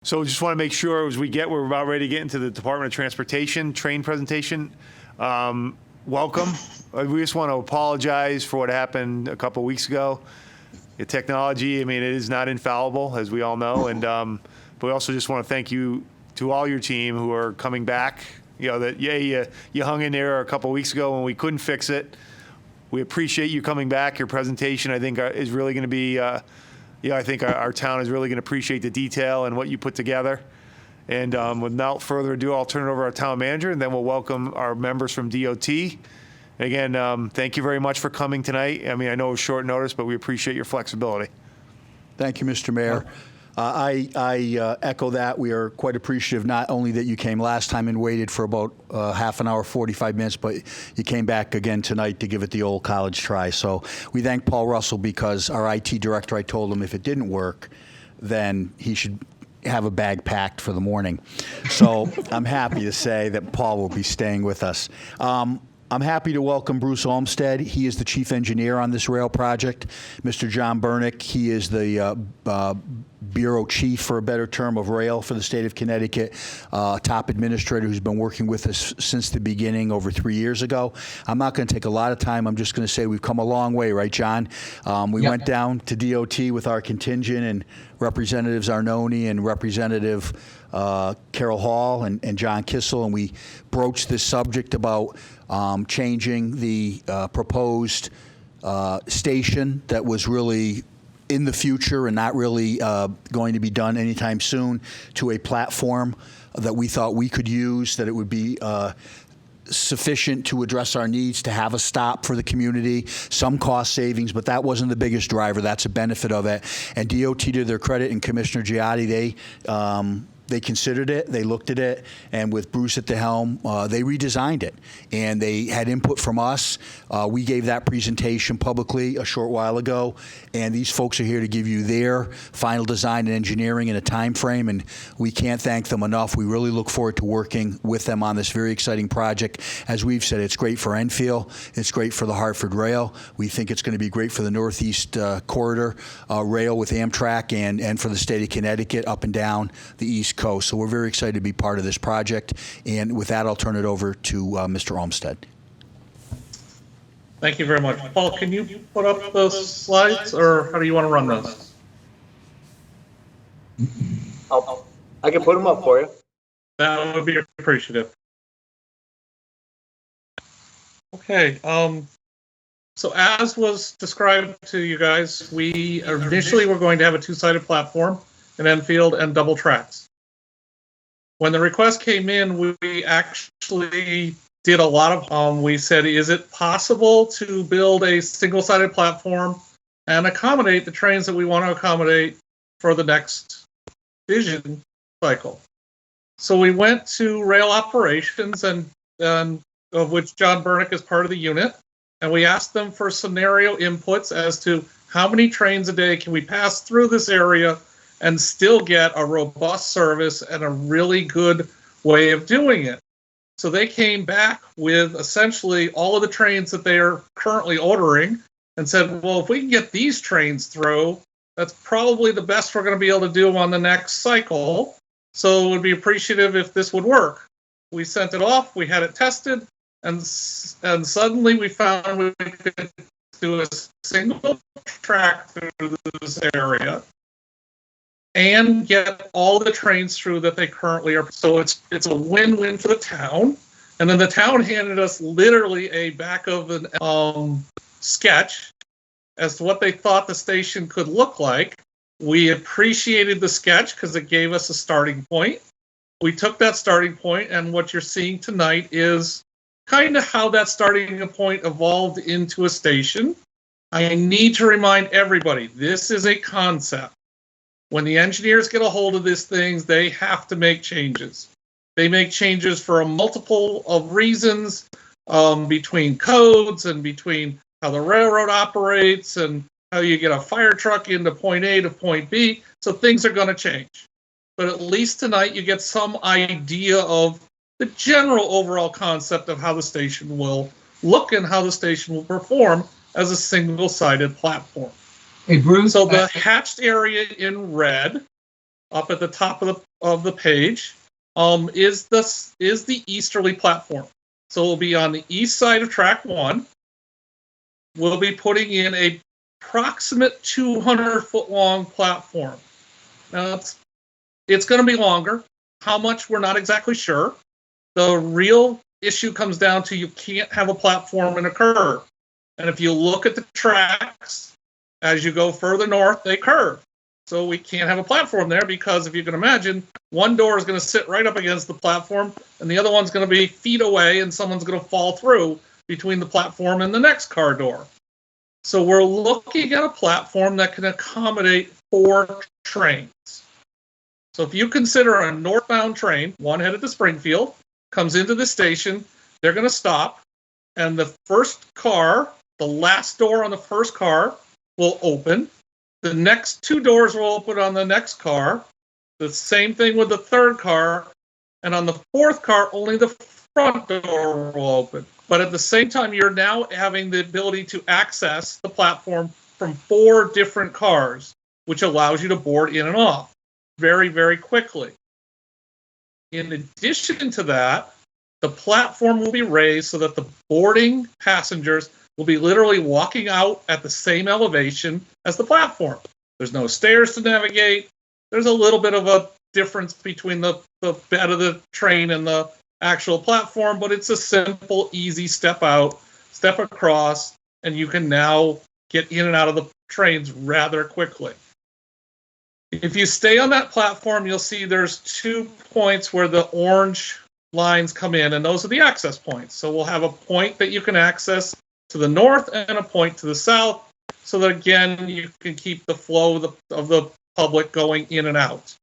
So just want to make sure as we're about ready to get into the Department of Transportation train presentation. Welcome. We just want to apologize for what happened a couple weeks ago. The technology, I mean, it is not infallible, as we all know. And but we also just want to thank you to all your team who are coming back. You know, that, you hung in there a couple weeks ago when we couldn't fix it. We appreciate you coming back. Your presentation, I think, is really going to be, I think our town is really going to appreciate the detail and what you put together. And without further ado, I'll turn it over to our town manager, and then we'll welcome our members from DOT. Again, thank you very much for coming tonight. I mean, I know it was short notice, but we appreciate your flexibility. Thank you, Mr. Mayor. I echo that. We are quite appreciative not only that you came last time and waited for about half an hour, 45 minutes, but you came back again tonight to give it the old college try. So we thank Paul Russell because our IT director, I told him if it didn't work, then he should have a bag packed for the morning. So I'm happy to say that Paul will be staying with us. I'm happy to welcome Bruce Olmsted. He is the chief engineer on this rail project. Mr. John Bernick, he is the bureau chief, for a better term, of rail for the state of Connecticut, top administrator who's been working with us since the beginning over 3 years ago. I'm not going to take a lot of time. I'm just going to say we've come a long way, right, John? We went down to DOT with our contingent and Representatives Arnone and Representative Carol Hall and John Kissel, and we broached this subject about changing the proposed station that was really in the future and not really going to be done anytime soon to a platform that we thought we could use, that it would be sufficient to address our needs, to have a stop for the community, some cost savings, but that wasn't the biggest driver. That's a benefit of it. And DOT, to their credit, and Commissioner Giotti, they considered it, they looked at it, and with Bruce at the helm, they redesigned it. And they had input from us. We gave that presentation publicly a short while ago, and these folks are here to give you their final design and engineering in a time frame, and we can't thank them enough. We really look forward to working with them on this very exciting project. As we've said, it's great for Enfield, it's great for the Hartford Rail. We think it's going to be great for the Northeast Corridor Rail with Amtrak and for the state of Connecticut up and down the East Coast. So we're very excited to be part of this project. And with that, I'll turn it over to Mr. Olmsted. Thank you very much. Paul, can you put up those slides, or how do you want to run those? I can put them up for you. That would be appreciative. Okay. So as was described to you guys, we initially were going to have a two-sided platform in Enfield and double tracks. When the request came in, we actually did a lot of, we said, is it possible to build a single-sided platform and accommodate the trains that we want to accommodate for the next vision cycle? So we went to rail operations, and of which John Bernick is part of the unit, and we asked them for scenario inputs as to how many trains a day can we pass through this area and still get a robust service and a really good way of doing it. So they came back with essentially all of the trains that they are currently ordering and said, well, if we can get these trains through, that's probably the best we're going to be able to do on the next cycle. So it would be appreciative if this would work. We sent it off, we had it tested, and suddenly we found we could do a single track through this area and get all the trains through that they currently are. So it's a win-win for the town. And then the town handed us literally a back of an sketch as to what they thought the station could look like. We appreciated the sketch because it gave us a starting point. We took that starting point, and what you're seeing tonight is kind of how that starting point evolved into a station. I need to remind everybody, this is a concept. When the engineers get a hold of these things, they have to make changes. They make changes for a multiple of reasons, between codes and between how the railroad operates and how you get a fire truck into point A to point B. So things are going to change. But at least tonight you get some idea of the general overall concept of how the station will look and how the station will perform as a single-sided platform. Hey, Bruce. So the hatched area in red, up at the top of the of the page is the easterly platform. So we'll be on the east side of track 1. We'll be putting in a approximate 200-foot long platform. Now it's going to be longer. How much, we're not exactly sure. The real issue comes down to you can't have a platform in a curve. And if you look at the tracks, as you go further north, they curve. So we can't have a platform there because, if you can imagine, one door is going to sit right up against the platform and the other one's going to be feet away and someone's going to fall through between the platform and the next car door. So we're looking at a platform that can accommodate 4 trains. So if you consider a northbound train, one headed to Springfield, comes into the station, they're going to stop, and the first car, the last door on the first car, will open. The next 2 doors will open on the next car. The same thing with the third car. And on the fourth car, only the front door will open. But at the same time, you're now having the ability to access the platform from 4 different cars, which allows you to board in and off very, very quickly. In addition to that, the platform will be raised so that the boarding passengers will be literally walking out at the same elevation as the platform. There's no stairs to navigate. There's a little bit of a difference between the bed of the train and the actual platform, but it's a simple, easy step out, step across, and you can now get in and out of the trains rather quickly. If you stay on that platform, you'll see there's 2 points where the orange lines come in, and those are the access points. So we'll have a point that you can access to the north and a point to the south, so that again you can keep the flow of the public going in and out.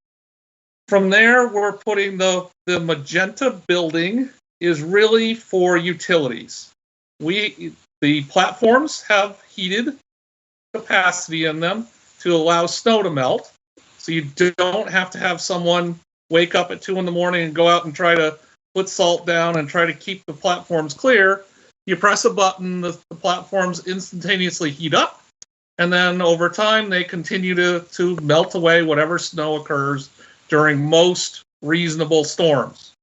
From there, we're putting the magenta building is really for utilities. The platforms have heated capacity in them to allow snow to melt, so you don't have to have someone wake up at 2 in the morning and go out and try to put salt down and try to keep the platforms clear. You press a button, the platforms instantaneously heat up, and then over time they continue to melt away whatever snow occurs during most reasonable storms.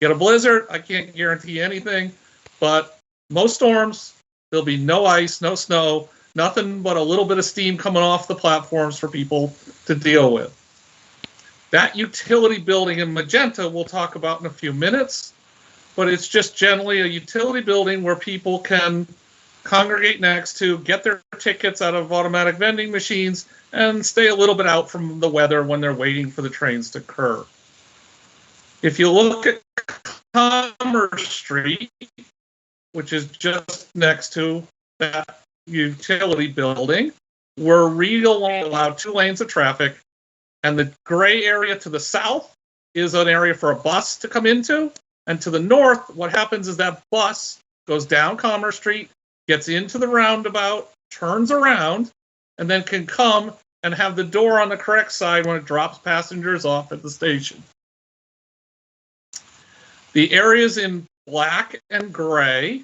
Get a blizzard, I can't guarantee anything, but most storms, there'll be no ice, no snow, nothing but a little bit of steam coming off the platforms for people to deal with. That utility building in magenta we'll talk about in a few minutes, but it's just generally a utility building where people can congregate next to, get their tickets out of automatic vending machines, and stay a little bit out from the weather when they're waiting for the trains to curve. If you look at Commerce Street, which is just next to that utility building, we're really only allowed 2 lanes of traffic, and the gray area to the south is an area for a bus to come into. And to the north, what happens is that bus goes down Commerce Street, gets into the roundabout, turns around, and then can come and have the door on the correct side when it drops passengers off at the station. The areas in black and gray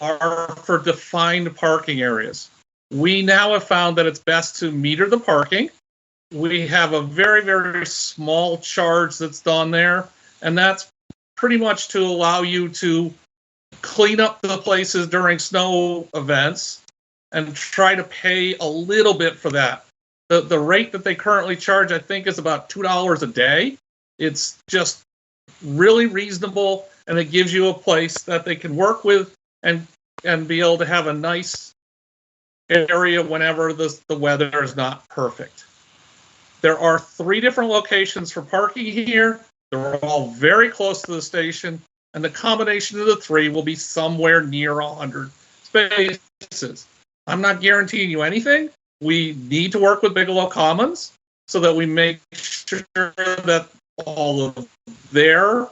are for defined parking areas. We now have found that it's best to meter the parking. We have a very, very small charge that's done there, and that's pretty much to allow you to clean up the places during snow events and try to pay a little bit for that. The rate that they currently charge, I think, is about $2 a day. It's just really reasonable, and it gives you a place that they can work with and be able to have a nice area whenever the weather is not perfect. There are 3 different locations for parking here. They're all very close to the station, and the combination of the 3 will be somewhere near 100 spaces. I'm not guaranteeing you anything. We need to work with Bigelow Commons so that we make sure that all of their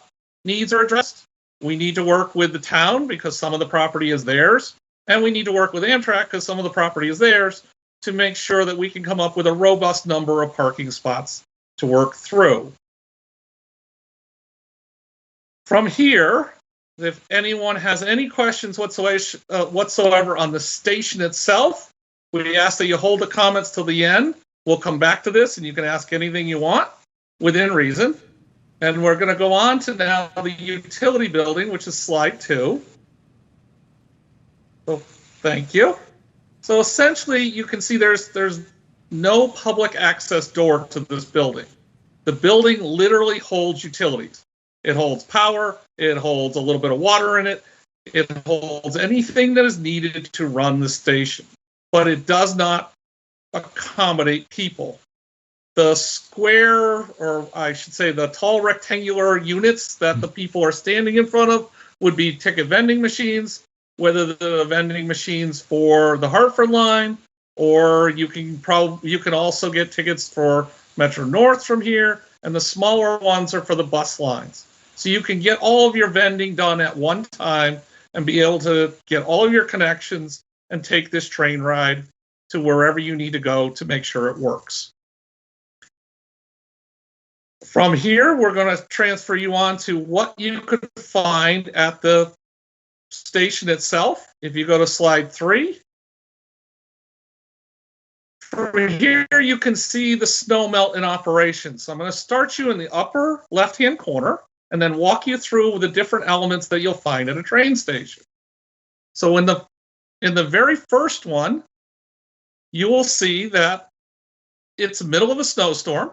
needs are addressed. We need to work with the town because some of the property is theirs, and we need to work with Amtrak because some of the property is theirs to make sure that we can come up with a robust number of parking spots to work through. From here, if anyone has any questions whatsoever on the station itself, we ask that you hold the comments till the end. We'll come back to this and you can ask anything you want. within reason. And we're going to go on to now the utility building, which is slide 2. So thank you. So essentially, you can see there's no public access door to this building. The building literally holds utilities. It holds power. It holds a little bit of water in it. It holds anything that is needed to run the station, but it does not accommodate people. The square, or I should say the tall rectangular units that the people are standing in front of would be ticket vending machines, whether the vending machines for the Hartford line, or you can also get tickets for Metro North from here, and the smaller ones are for the bus lines. So you can get all of your vending done at one time and be able to get all of your connections and take this train ride to wherever you need to go to make sure it works. From here, we're going to transfer you on to what you could find at the station itself. If you go to slide 3, from here you can see the snow melt in operation. So I'm going to start you in the upper left-hand corner and then walk you through the different elements that you'll find at a train station. So in the very first one, you will see that it's the middle of a snowstorm,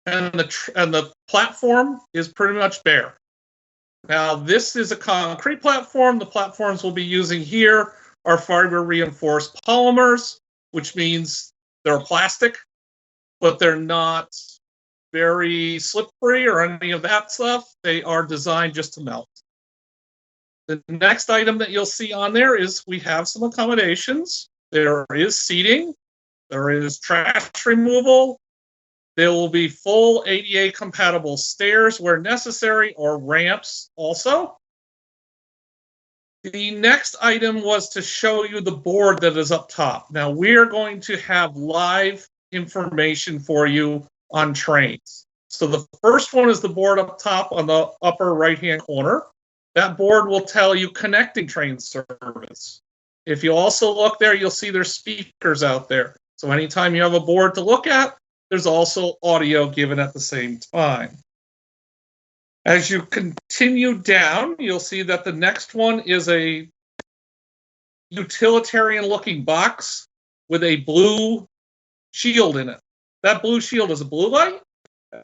and the platform is pretty much bare. Now, this is a concrete platform. The platforms we'll be using here are fiber reinforced polymers, which means they're plastic, but they're not very slippery or any of that stuff. They are designed just to melt. The next item that you'll see on there is we have some accommodations. There is seating. There is trash removal. There will be full ADA compatible stairs where necessary, or ramps also. The next item was to show you the board that is up top. Now we're going to have live information for you on trains. So the first one is the board up top on the upper right-hand corner. That board will tell you connecting train service. If you also look there, you'll see there's speakers out there. So anytime you have a board to look at, there's also audio given at the same time. As you continue down, you'll see that the next one is a utilitarian looking box with a blue shield in it. That blue shield is a blue light.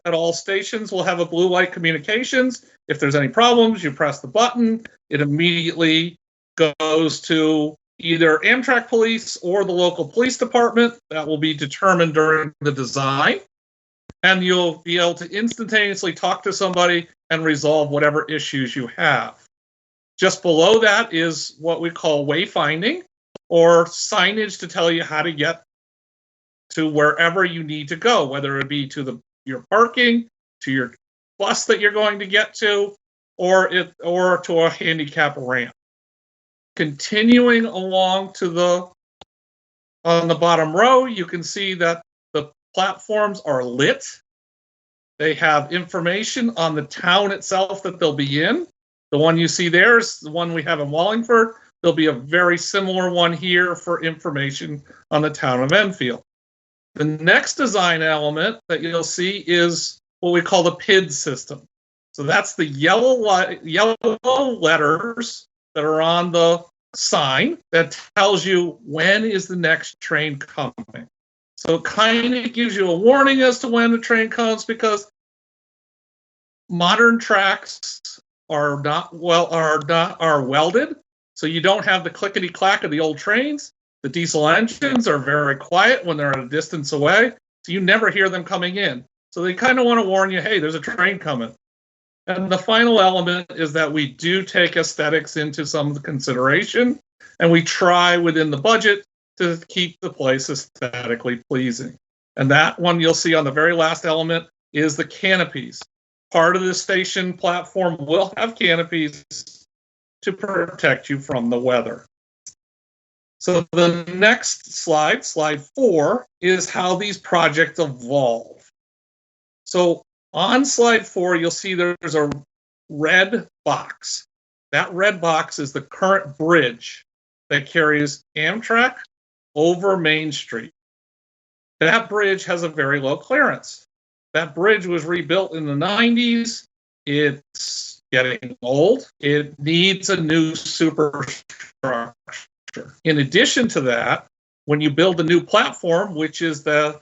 At all stations, we'll have a blue light communications. If there's any problems, you press the button, it immediately goes to either Amtrak police or the local police department. That will be determined during the design. And you'll be able to instantaneously talk to somebody and resolve whatever issues you have. Just below that is what we call wayfinding, or signage to tell you how to get to wherever you need to go, whether it be to your parking, to your bus that you're going to get to, or to a handicap ramp. Continuing along to on the bottom row, you can see that the platforms are lit. They have information on the town itself that they'll be in. The one you see there is the one we have in Wallingford. There'll be a very similar one here for information on the town of Enfield. The next design element that you'll see is what we call the PID system. So that's the yellow letters that are on the sign that tells you when is the next train coming. So it kind of gives you a warning as to when the train comes, because modern tracks are welded, so you don't have the clickety clack of the old trains. The diesel engines are very quiet when they're at a distance away, so you never hear them coming in. So they kind of want to warn you, hey, there's a train coming. And the final element is that we do take aesthetics into some of the consideration, and we try within the budget to keep the place aesthetically pleasing. And that one you'll see on the very last element is the canopies. Part of the station platform will have canopies to protect you from the weather. So the next slide, slide 4, is how these projects evolve. So on slide 4, you'll see there's a red box. That red box is the current bridge that carries Amtrak over Main Street. That bridge has a very low clearance. That bridge was rebuilt in the 90s. It's getting old. It needs a new superstructure. In addition to that, when you build a new platform, which is the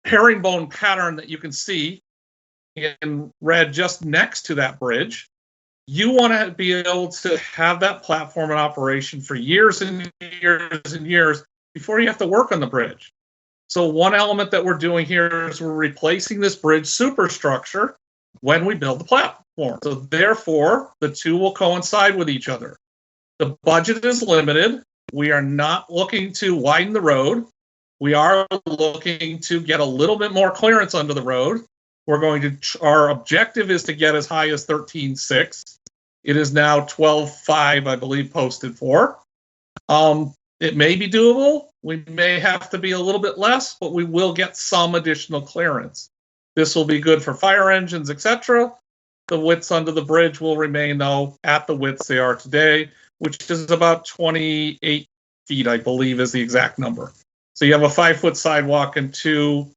herringbone pattern that you can see in red just next to that bridge, you want to be able to have that platform in operation for years and years and years before you have to work on the bridge. So one element that we're doing here is we're replacing this bridge superstructure when we build the platform. So therefore, the two will coincide with each other. The budget is limited. We are not looking to widen the road. We are looking to get a little bit more clearance under the road. Our objective is to get as high as 13.6. It is now 12.5, I believe, posted for. It may be doable. We may have to be a little bit less, but we will get some additional clearance. This will be good for fire engines, etc. The widths under the bridge will remain, though, at the widths they are today, which is about 28 feet, I believe, is the exact number. So you have a 5-foot sidewalk and two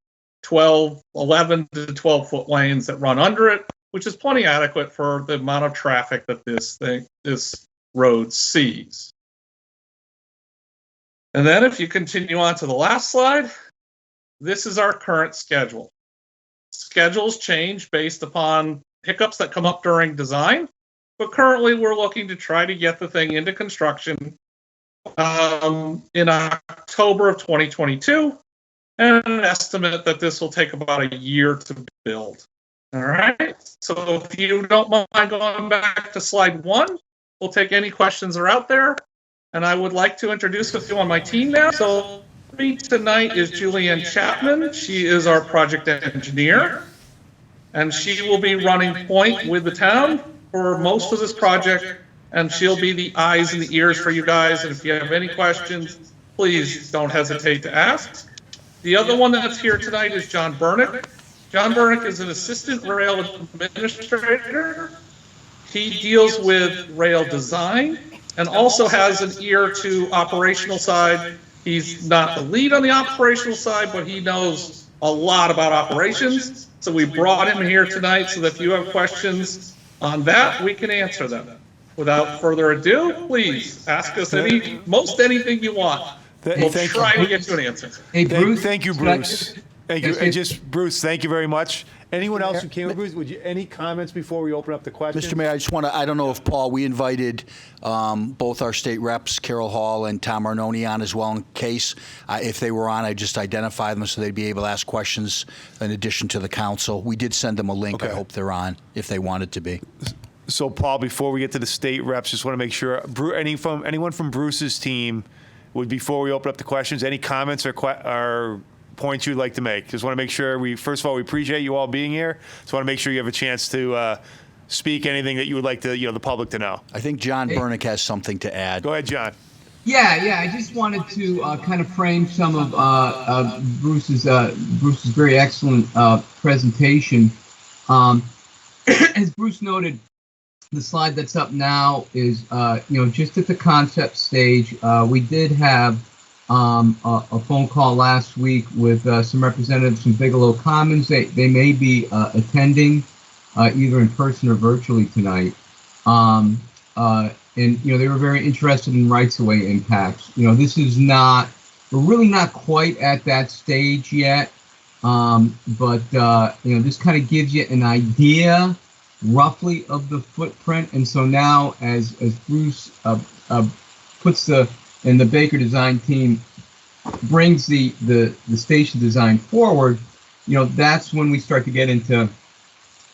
11 to 12-foot lanes that run under it, which is plenty adequate for the amount of traffic that this road sees. And then if you continue on to the last slide, this is our current schedule. Schedules change based upon hiccups that come up during design, but currently we're looking to try to get the thing into construction in October of 2022, and an estimate that this will take about a year to build. All right, so if you don't mind going back to slide 1, we'll take any questions that are out there. And I would like to introduce a few on my team now. So me tonight is Julianne Chapman. She is our project engineer, and she will be running point with the town for most of this project, and she'll be the eyes and the ears for you guys. And if you have any questions, please don't hesitate to ask. The other one that's here tonight is John Bernick. John Bernick is an assistant rail administrator. He deals with rail design and also has an ear to operational side. He's not the lead on the operational side, but he knows a lot about operations. So we brought him here tonight so that if you have questions on that, we can answer them. Without further ado, please ask us most anything you want. We'll try to get you an answer. Hey, Bruce. Thank you, Bruce. Thank you. And just, Bruce, thank you very much. Anyone else who came with Bruce, any comments before we open up the questions? Mr. Mayor, I just want to, I don't know if Paul, we invited both our state reps, Carol Hall and Tom Arnone, on as well in case. If they were on, I just identify them so they'd be able to ask questions in addition to the council. We did send them a link. Okay. I hope they're on if they wanted to be. So, Paul, before we get to the state reps, just want to make sure, anyone from Bruce's team, before we open up the questions, any comments or points you'd like to make? Just want to make sure first of all, we appreciate you all being here. Just want to make sure you have a chance to speak anything that you would like to, the public to know. I think John Bernick has something to add. Go ahead, John. Yeah. I just wanted to kind of frame some of Bruce's very excellent presentation. As Bruce noted, the slide that's up now is, just at the concept stage. We did have a phone call last week with some representatives from Bigelow Commons. They may be attending either in person or virtually tonight. And they were very interested in rights-of-way impacts. This is we're really not quite at that stage yet. But this kind of gives you an idea roughly of the footprint. And so now as Bruce puts and the Baker design team brings the station design forward, that's when we start to get into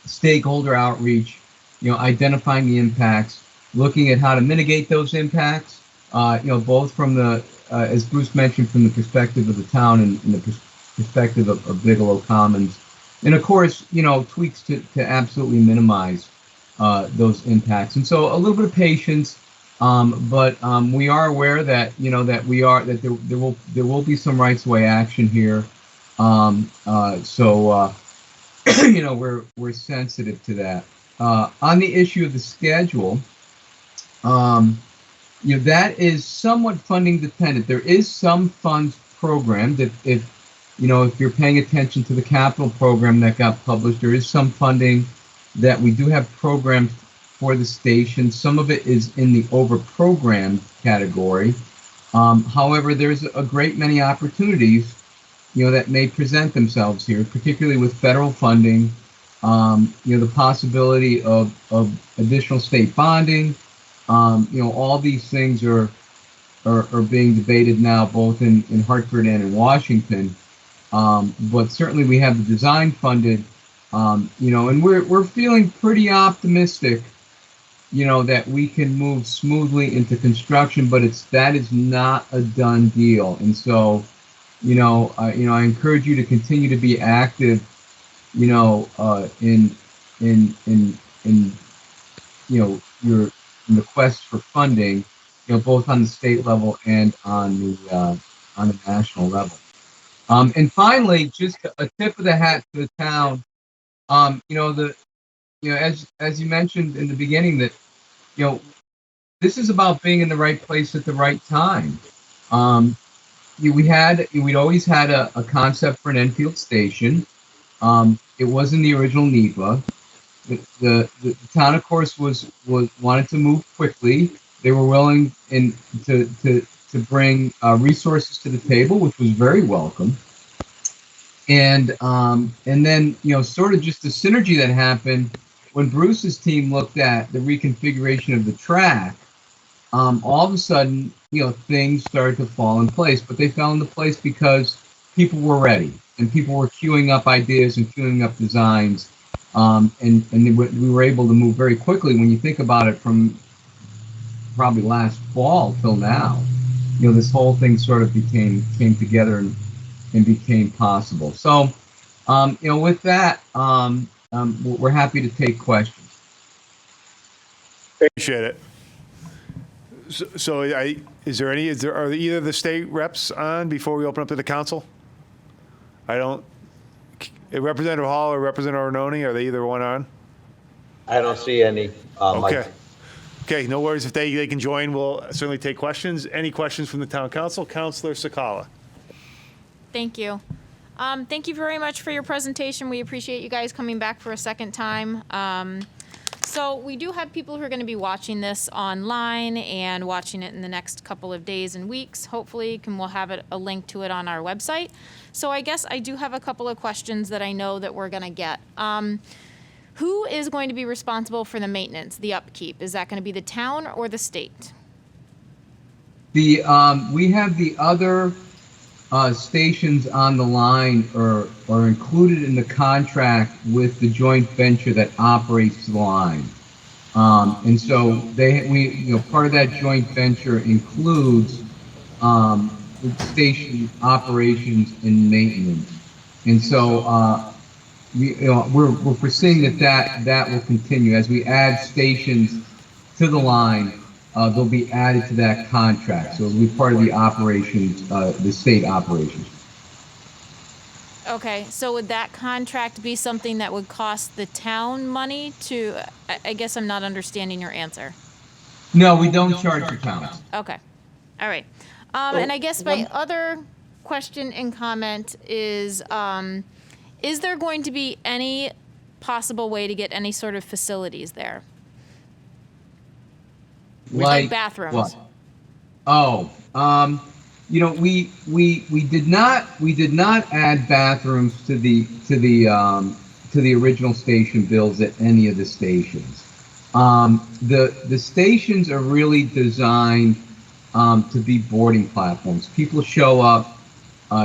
stakeholder outreach, identifying the impacts, looking at how to mitigate those impacts, both from the, as Bruce mentioned, from the perspective of the town and the perspective of Bigelow Commons. And of course, tweaks to absolutely minimize those impacts. And so a little bit of patience. But we are aware that there will be some rights-of-way action here. We're sensitive to that. On the issue of the schedule, that is somewhat funding dependent. There is some funds programmed if if you're paying attention to the capital program that got published, there is some funding that we do have programs for the station. Some of it is in the over-programmed category. However, there's a great many opportunities, that may present themselves here, particularly with federal funding, the possibility of additional state bonding. All these things are being debated now, both in Hartford and in Washington. But certainly we have the design funded, and we're feeling pretty optimistic, that we can move smoothly into construction, but that is not a done deal. And so, I encourage you to continue to be active, in the quest for funding, both on the state level and on the national level. And finally, just a tip of the hat to the town. As you mentioned in the beginning, that this is about being in the right place at the right time. We'd always had a concept for an Enfield station. It wasn't the original NEPA. The town, of course, wanted to move quickly. They were willing to bring resources to the table, which was very welcome. And then sort of just the synergy that happened when Bruce's team looked at the reconfiguration of the track. All of a sudden, things started to fall in place, but they fell into place because people were ready and people were queuing up ideas and queuing up designs. And we were able to move very quickly. When you think about it, from probably last fall till now, this whole thing sort of came together and became possible. So, with that, we're happy to take questions. Appreciate it. So, are either of the state reps on before we open up to the council? Representative Hall or Representative Arnone, are they either one on? I don't see any. Okay. Okay, no worries. If they can join, we'll certainly take questions. Any questions from the town council? Councilor Sakala. Thank you. Thank you very much for your presentation. We appreciate you guys coming back for a second time. So we do have people who are going to be watching this online and watching it in the next couple of days and weeks. Hopefully, we'll have a link to it on our website. So I guess I do have a couple of questions that I know that we're going to get. Who is going to be responsible for the maintenance, the upkeep? Is that going to be the town or the state? We have the other stations on the line are included in the contract with the joint venture that operates the line. And so part of that joint venture includes the station operations and maintenance. And so we're foreseeing that will continue as we add stations to the line. They'll be added to that contract, so it'll be part of the operations, the state operations. Okay, so would that contract be something that would cost the town money to, I guess I'm not understanding your answer. No, we don't charge the towns. Okay, all right. And I guess my other question and comment is there going to be any possible way to get any sort of facilities there? Like bathrooms? What? Oh, we did not add bathrooms to the original station builds at any of the stations. The stations are really designed to be boarding platforms. People show up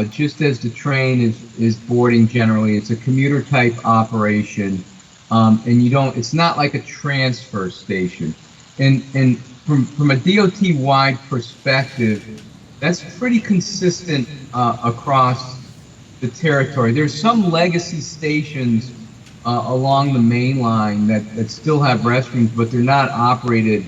just as the train is boarding. Generally, it's a commuter type operation, and it's not like a transfer station. And from a DOT-wide perspective, that's pretty consistent across the territory. There's some legacy stations along the main line that still have restrooms, but they're not operated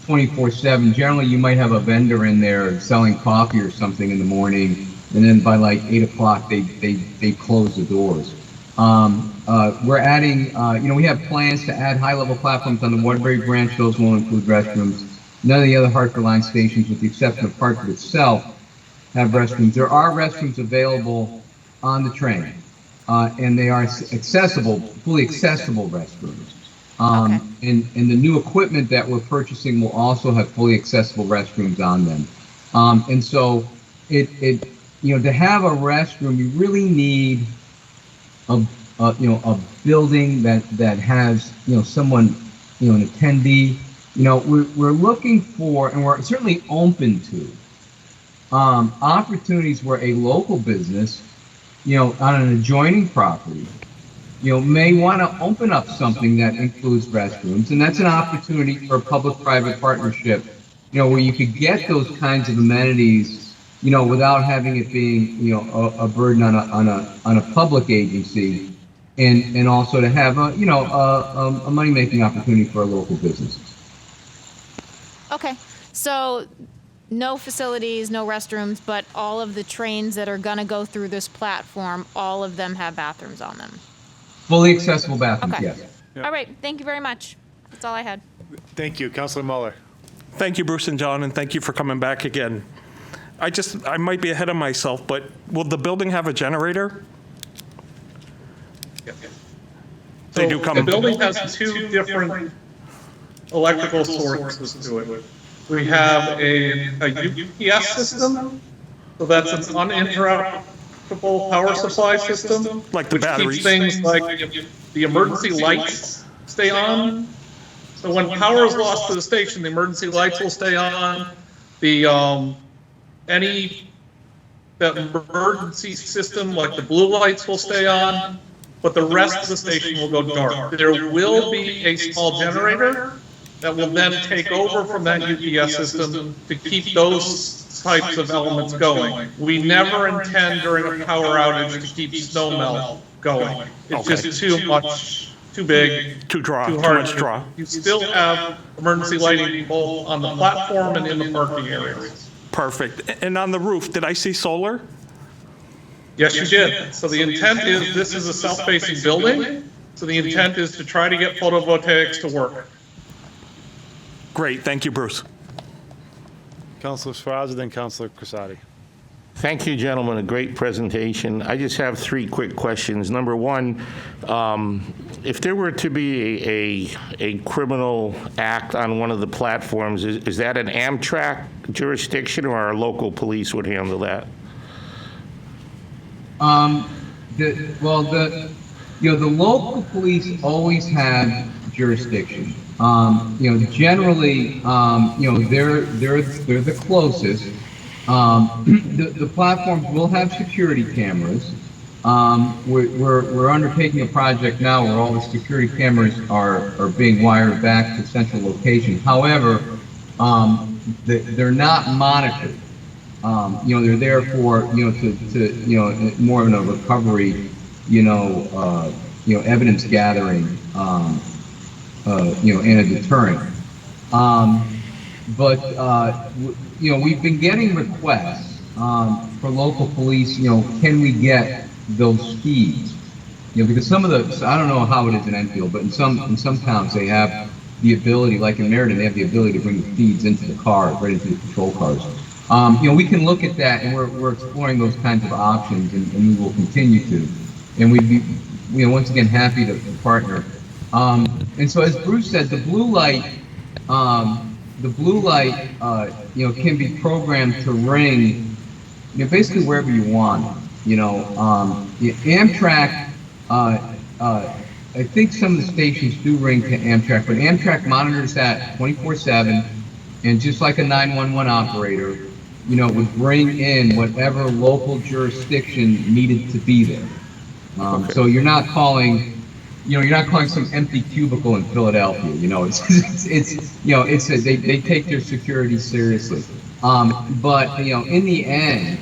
24/7. Generally, you might have a vendor in there selling coffee or something in the morning, and then by like 8 o'clock, they close the doors. We're adding, we have plans to add high-level platforms on the Waterbury branch. Those will include restrooms. None of the other Hartford line stations, with the exception of Hartford itself, have restrooms. There are restrooms available on the train, and they are accessible, fully accessible restrooms. And the new equipment that we're purchasing will also have fully accessible restrooms on them. And so to have a restroom, you really need a building that has, someone, an attendee. We're looking for, and we're certainly open to, opportunities where a local business, on an adjoining property, may want to open up something that includes restrooms, and that's an opportunity for a public-private partnership, where you could get those kinds of amenities, without having it being, a burden on a public agency, and also to have a money-making opportunity for a local business. Okay, so no facilities, no restrooms, but all of the trains that are going to go through this platform, all of them have bathrooms on them. Fully accessible bathrooms, Okay. yes. All right, thank you very much. That's all I had. Thank you. Councilor Mueller. Thank you, Bruce and John, and thank you for coming back again. I might be ahead of myself, but will the building have a generator? They do come. The building has two different electrical sources to it. We have a UPS system, so that's an uninterruptible power supply system. Like the which batteries. keeps things like the emergency lights stay on. So when power is lost to the station, the emergency lights will stay on. The emergency system, like the blue lights, will stay on, but the rest of the station will go dark. There will be a small generator that will then take over from that UPS system to keep those types of elements going. We never intend during a power outage to keep snow melt going. It's just too much, too big, Too hard. much draw. You still have emergency lighting both on the platform and in the parking areas. Perfect. And on the roof, did I see solar? Yes, you did. So the intent is, this is a south-facing building, so the intent is to try to get photovoltaics to work. Great, thank you, Bruce. Councilor Sferrazza, then Councilor Crisati. Thank you, gentlemen. A great presentation. I just have three quick questions. Number one, if there were to be a criminal act on one of the platforms, is that an Amtrak jurisdiction, or our local police would handle that? The local police always have jurisdiction. Generally, they're the closest. The platforms will have security cameras. We're undertaking a project now where all the security cameras are being wired back to central location. However, they're not monitored. They're there for to more of a recovery, evidence gathering, and a deterrent. We've been getting requests for local police. Can we get those feeds? Because some of I don't know how it is in Enfield, but in some towns they have the ability, like in Meriden, they have the ability to bring the feeds into the car, right into the patrol cars. We can look at that, and we're exploring those kinds of options, and we will continue to. And we'd be, once again, happy to partner. And so, as Bruce said, the blue light, can be programmed to ring, basically wherever you want. Amtrak, I think some of the stations do ring to Amtrak, but Amtrak monitors that 24/7, and just like a 911 operator, would bring in whatever local jurisdiction needed to be there. So you're not calling some empty cubicle in Philadelphia. They take their security seriously. But in the end,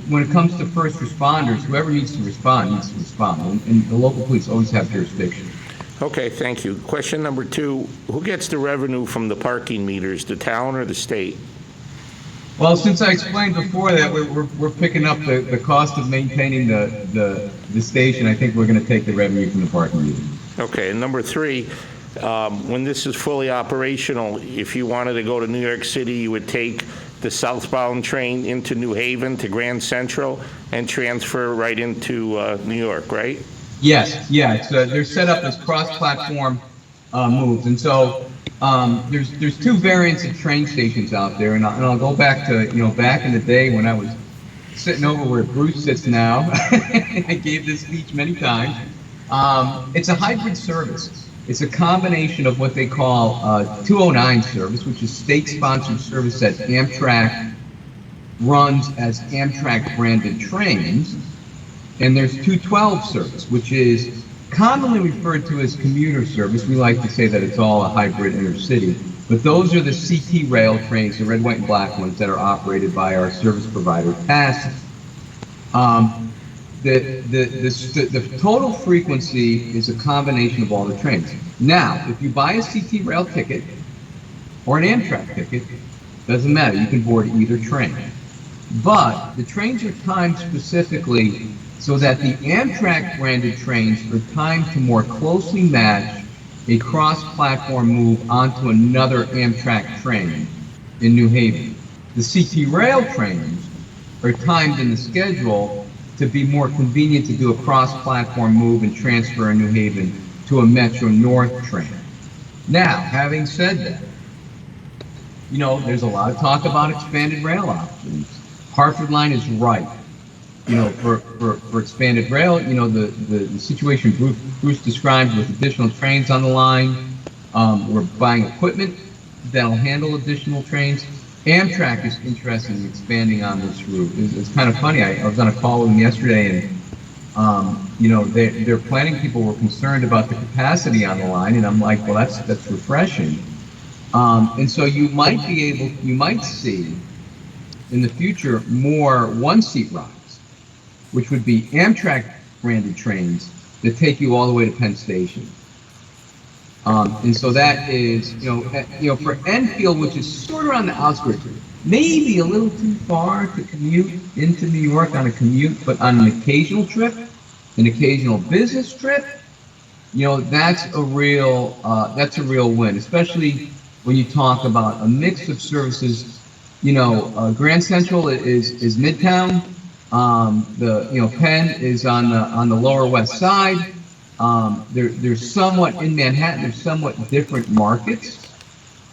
when it comes to first responders, whoever needs to respond needs to respond, and the local police always have jurisdiction. Okay, thank you. Question number two, who gets the revenue from the parking meters, the town or the state? Well, since I explained before that we're picking up the cost of maintaining the station, I think we're going to take the revenue from the parking meter. Okay, and number three, when this is fully operational, if you wanted to go to New York City, you would take the southbound train into New Haven to Grand Central and transfer right into New York, right? Yes, yeah, they're set up as cross-platform moves, and so there's two variants of train stations out there, and I'll go back to back in the day when I was sitting over where Bruce sits now. I gave this speech many times. It's a hybrid service. It's a combination of what they call 209 service, which is state-sponsored service that Amtrak runs as Amtrak-branded trains, and there's 212 service, which is commonly referred to as commuter service. We like to say that it's all a hybrid intercity, but those are the CT rail trains, the red, white, and black ones that are operated by our service provider, PASS. The total frequency is a combination of all the trains. Now, if you buy a CT rail ticket or an Amtrak ticket, doesn't matter, you can board either train. But the trains are timed specifically so that the Amtrak branded trains are timed to more closely match a cross-platform move onto another Amtrak train in New Haven. The CT rail trains are timed in the schedule to be more convenient to do a cross-platform move and transfer in New Haven to a Metro North train. Now, having said that, there's a lot of talk about expanded rail options. Hartford line is right. For expanded rail, the situation Bruce described with additional trains on the line. We're buying equipment that'll handle additional trains. Amtrak is interested in expanding on this route. It's kind of funny. I was on a call with them yesterday, and their planning people were concerned about the capacity on the line, and I'm like, well, that's refreshing. And so you might see in the future more one-seat rides, which would be Amtrak branded trains that take you all the way to Penn Station. And so that is, for Enfield, which is sort of on the outskirts, maybe a little too far to commute into New York on a commute, but on an occasional trip, an occasional business trip, that's a real win, especially when you talk about a mix of services. Grand Central is Midtown. Penn is on the Lower West Side. They're somewhat in Manhattan. They're somewhat different markets,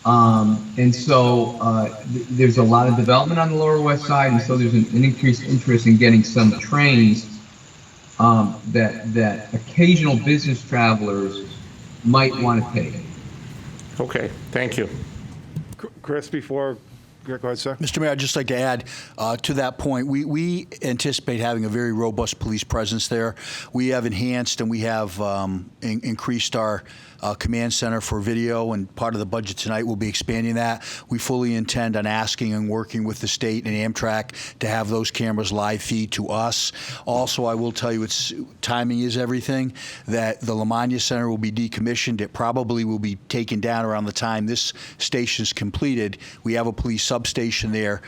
and so there's a lot of development on the Lower West Side, and so there's an increased interest in getting some trains that occasional business travelers might want to take. Okay, thank you. Chris, before, go ahead, sir. Mr. Mayor, I'd just like to add to that point, we anticipate having a very robust police presence there. We have enhanced and we have increased our command center for video, and part of the budget tonight will be expanding that. We fully intend on asking and working with the state and Amtrak to have those cameras live feed to us. Also, I will tell you, timing is everything, that the Lamagna Center will be decommissioned. It probably will be taken down around the time this station is completed. We have a police substation there.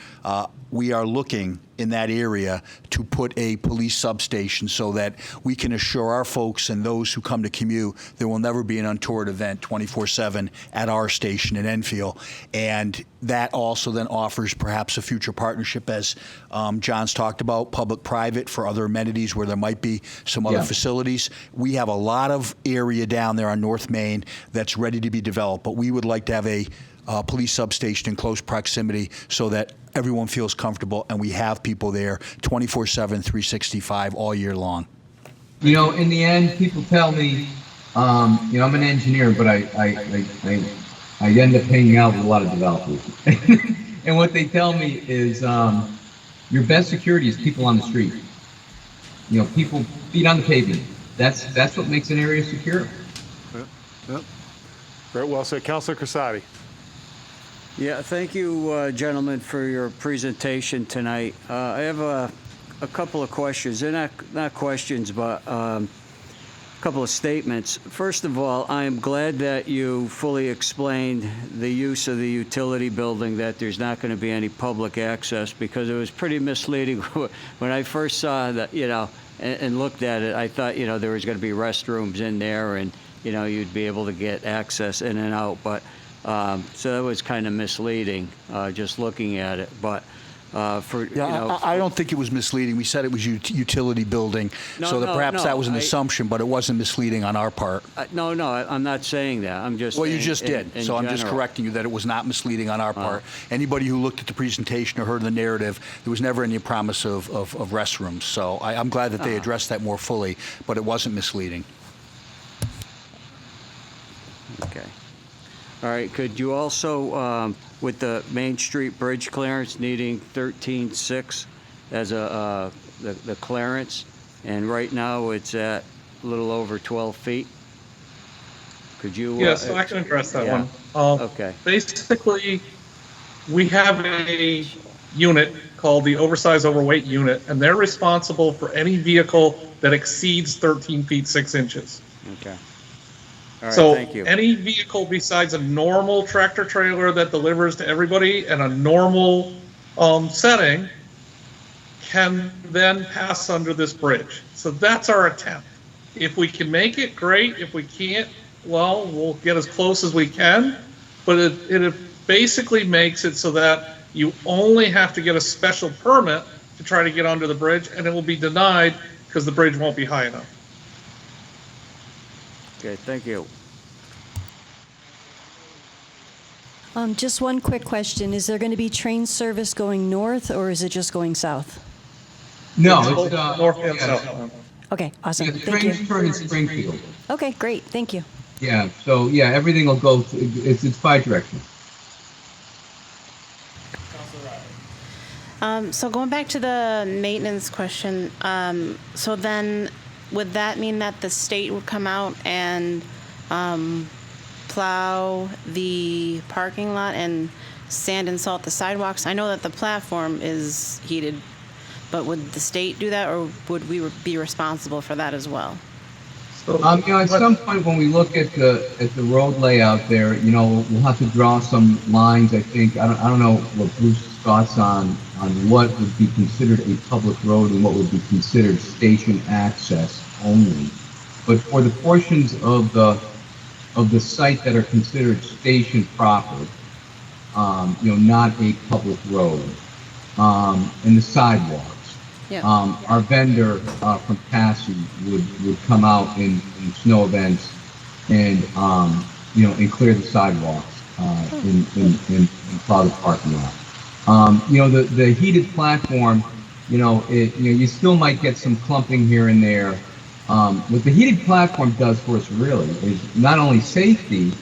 We are looking in that area to put a police substation so that we can assure our folks and those who come to commute there will never be an untoward event 24/7 at our station in Enfield. And that also then offers perhaps a future partnership, as John's talked about, public-private for other amenities where there might be some other facilities. We have a lot of area down there on North Main that's ready to be developed, but we would like to have a police substation in close proximity so that everyone feels comfortable and we have people there 24/7, 365 all year long. In the end, people tell me, I'm an engineer, but I end up hanging out with a lot of developers. And what they tell me is your best security is people on the street. People, feet on the pavement. That's what makes an area secure. Yep. Very well said. Councilor Crissati. Yeah, thank you, gentlemen, for your presentation tonight. I have a couple of questions. They're not questions, but a couple of statements. First of all, I am glad that you fully explained the use of the utility building, that there's not going to be any public access, because it was pretty misleading when I first saw that, and looked at it. I thought, there was going to be restrooms in there and, you'd be able to get access in and out. But So that was kind of misleading, just looking at it. But for, you Yeah, know. I don't think it was misleading. We said it was utility building, so that perhaps that was an assumption, but it wasn't misleading on our part. No, I'm not saying that. I'm just Well, you saying just did, in so I'm just general. correcting you that it was not misleading on our part. Anybody who looked at the presentation or heard the narrative, there was never any promise of restrooms. So I'm glad that they addressed that more fully, but it wasn't misleading. Okay. All right, could you also, with the Main Street bridge clearance needing 13.6 as the clearance, and right now it's at a little over 12 feet? Could you? Yes, so I can address that yeah. one. Okay. Basically, we have a unit called the oversized overweight unit, and they're responsible for any vehicle that exceeds 13 feet 6 inches. Okay. All right, So thank you. any vehicle besides a normal tractor trailer that delivers to everybody in a normal setting can then pass under this bridge. So that's our attempt. If we can make it, great. If we can't, well, we'll get as close as we can. But it basically makes it so that you only have to get a special permit to try to get under the bridge, and it will be denied because the bridge won't be high enough. Okay, thank you. Just one quick question. Is there going to be train service going north, or is it just going south? No, Both it's, north and yeah, south. Okay, awesome. Yeah, the Thank you. trains turn in Springfield. Okay, great. Thank you. Yeah, so, yeah, everything will go, it's bi-directional. So going back to the maintenance question, so then would that mean that the state would come out and plow the parking lot and sand and salt the sidewalks? I know that the platform is heated, but would the state do that, or would we be responsible for that as well? At some point when we look at the road layout there, we'll have to draw some lines, I think. I don't know what Bruce's thoughts on what would be considered a public road and what would be considered station access only. But for the portions of the site that are considered station proper, not a public road, and the sidewalks. Yeah. Our vendor from Cassie would come out in snow events and and clear the sidewalks and plow the parking lot. The heated platform, you still might get some clumping here and there. What the heated platform does for us really is not only safety,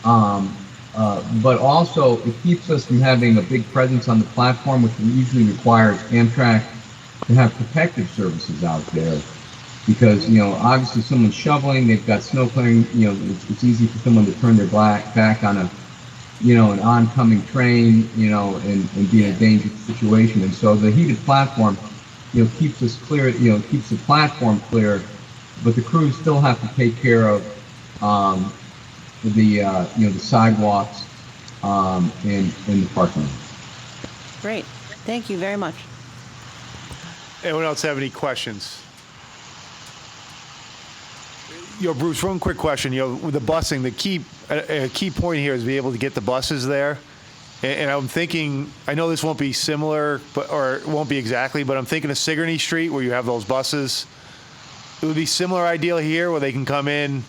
but also it keeps us from having a big presence on the platform, which usually requires Amtrak to have protective services out there, because obviously someone's shoveling, they've got snow clearing, it's easy for someone to turn their back on an oncoming train, and be in a dangerous situation. And so the heated platform, keeps us clear, keeps the platform clear, but the crews still have to take care of the sidewalks and the parking lot. Great. Thank you very much. Anyone else have any questions? Bruce, one quick question. With the busing, a key point here is to be able to get the buses there. And I'm thinking, I know this won't be similar, or it won't be exactly, but I'm thinking of Sigourney Street where you have those buses. It would be similar ideal here where they can come in.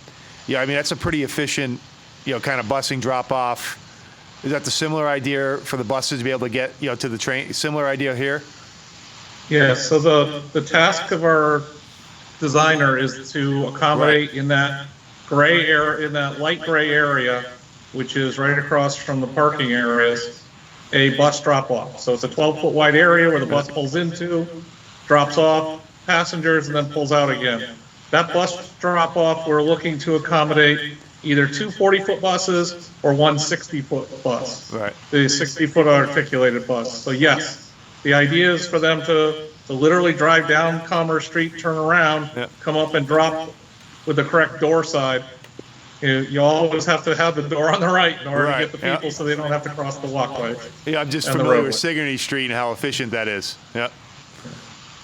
That's a pretty efficient, kind of busing drop off. Is that the similar idea for the buses to be able to get, to the train? Similar idea here? Yeah, so the task of our designer is to accommodate in that gray area, in that light gray area, which is right across from the parking areas, a bus drop-off. So it's a 12-foot wide area where the bus pulls into, drops off passengers, and then pulls out again. That bus drop-off, we're looking to accommodate either two 40-foot buses or one 60-foot bus. Right. The 60-foot articulated bus. So yes. The idea is for them to literally drive down Commerce Street, turn around, Yep. come up and drop with the correct door side. You always have to have the door on the right in order Right, to get the people yep. so they don't have to cross the walkway. Yeah, I'm just And the familiar roadway. with Sigourney Street and how efficient that is. Yeah.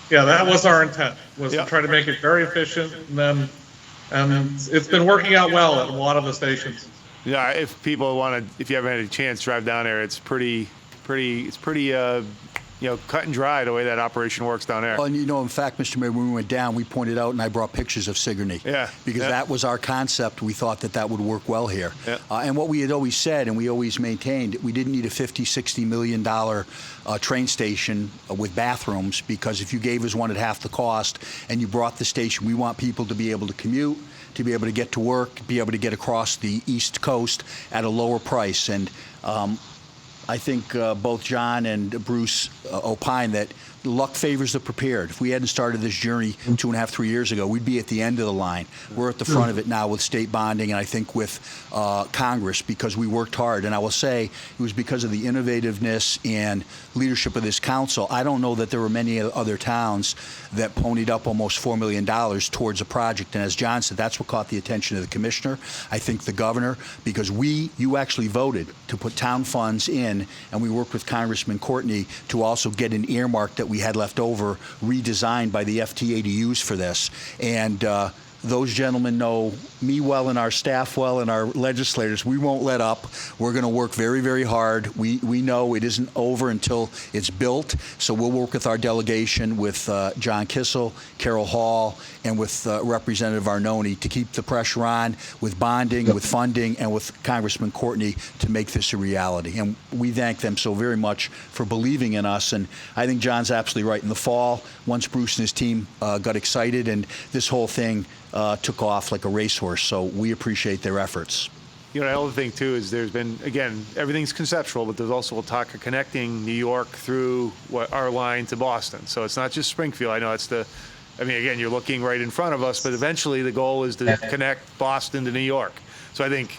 Yeah, that was our intent, was Yep. to try to make it very efficient, and it's been working out well at a lot of the stations. Yeah, if people want to, if you haven't had a chance, drive down there. It's pretty, cut and dry the way that operation works down there. Well, and in fact, Mr. Mayor, when we went down, we pointed out, and I brought pictures of Sigourney. Yeah, Because yeah. that was our concept. We thought that would work well here. Yeah. And what we had always said, and we always maintained, we didn't need a $50-60 million train station with bathrooms, because if you gave us one at half the cost and you brought the station, we want people to be able to commute, to be able to get to work, be able to get across the East Coast at a lower price. And I think both John and Bruce opine that luck favors the prepared. If we hadn't started this journey 2.5, 3 years ago, we'd be at the end of the line. We're at the front of it now with state bonding, and I think with Congress, because we worked hard. And I will say it was because of the innovativeness and leadership of this council. I don't know that there were many other towns that ponied up almost $4 million towards a project. And as John said, that's what caught the attention of the commissioner. I think the governor, because you actually voted to put town funds in, and we worked with Congressman Courtney to also get an earmark that we had left over redesigned by the FTA to use for this. And those gentlemen know me well and our staff well and our legislators. We won't let up. We're going to work very, very hard. We know it isn't over until it's built. So we'll work with our delegation, with John Kissel, Carol Hall, and with Representative Arnone to keep the pressure on with bonding, with funding, and with Congressman Courtney to make this a reality. And we thank them so very much for believing in us. And I think John's absolutely right. In the fall, once Bruce and his team got excited, and this whole thing took off like a racehorse. So we appreciate their efforts. The other thing, too, is there's been, again, everything's conceptual, but there's also a talk of connecting New York through our line to Boston. So it's not just Springfield. I know it's again, you're looking right in front of us, but eventually the goal is to connect Boston to New York. So I think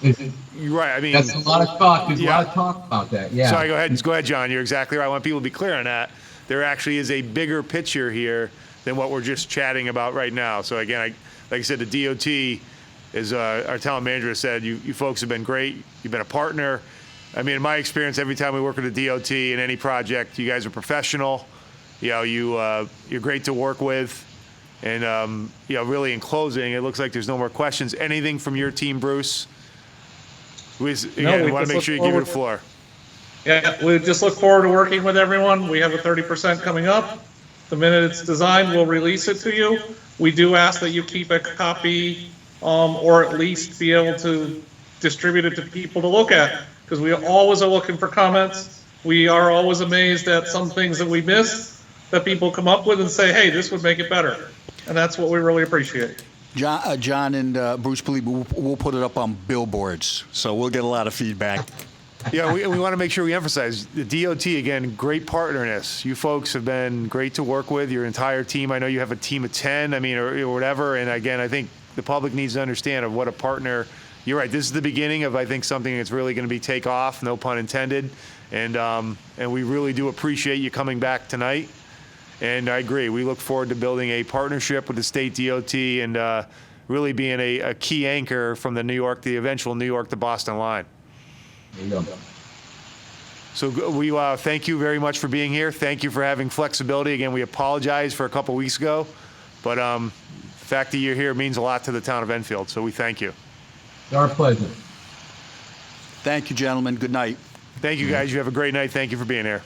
you're right. That's a lot of talk. There's a lot of talk about that. Yeah. Sorry, go ahead, John. You're exactly right. I want people to be clear on that. There actually is a bigger picture here than what we're just chatting about right now. So again, like I said, the DOT, as our town manager said, you folks have been great. You've been a partner. I mean, in my experience, every time we work with the DOT in any project, you guys are professional. You're great to work with. And, really in closing, it looks like there's no more questions. Anything from your team, Bruce? We want to make sure you give your floor. Yeah, we just look forward to working with everyone. We have a 30% coming up. The minute it's designed, we'll release it to you. We do ask that you keep a copy, or at least be able to distribute it to people to look at, because we always are looking for comments. We are always amazed at some things that we missed that people come up with and say, hey, this would make it better. And that's what we really appreciate. John and Bruce, believe we'll put it up on billboards, so we'll get a lot of feedback. Yeah, we want to make sure we emphasize the DOT, again, great partner in this. You folks have been great to work with, your entire team. I know you have a team of 10, or whatever. And again, I think the public needs to understand of what a partner. You're right. This is the beginning of, I think, something that's really going to be take off, no pun intended. And we really do appreciate you coming back tonight. And I agree. We look forward to building a partnership with the state DOT and really being a key anchor from the eventual New York to Boston line. There you go. So we thank you very much for being here. Thank you for having flexibility. Again, we apologize for a couple weeks ago, but the fact that you're here means a lot to the town of Enfield. So we thank you. It's our pleasure. Thank you, gentlemen. Good night. Thank you, guys. You have a great night. Thank you for being here.